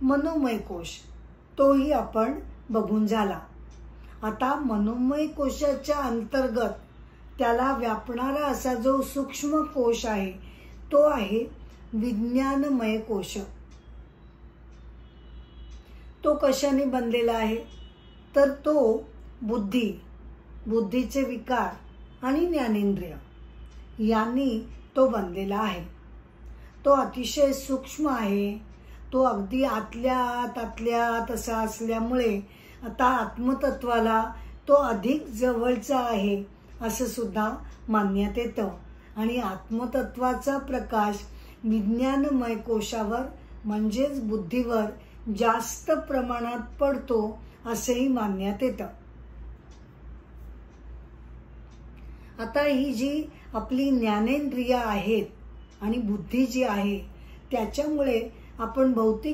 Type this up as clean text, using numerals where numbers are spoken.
मनोमय कोश, तोही आपण बघून झाला। आता मनोमय कोशाच्या अंतर्गत त्याला व्यापणारा असा जो सूक्ष्म कोश आहे तो आहे विज्ञानमय कोश। तो कशाने बनलेला आहे तर तो बुद्धीचे विकार आणि ज्ञानेंद्रिय यांनी तो बनलेला आहे। तो अतिशय सूक्ष्म आहे। तो अगदी आतल्या आत असा असल्यामुळे आता आत्मतत्वाला तो अधिक जवळचा आहे असं सुद्धा मानण्यात येतं आणि आत्मतत्वाचा प्रकाश विज्ञानमय कोशावर म्हणजेच बुद्धीवर जास्त प्रमाणात पडतो असेही मानण्यात येतं। आता ही जी आपली ज्ञानेंद्रिय आहेत आणि बुद्धी जी आहे त्याच्यामुळे आपण भौतिक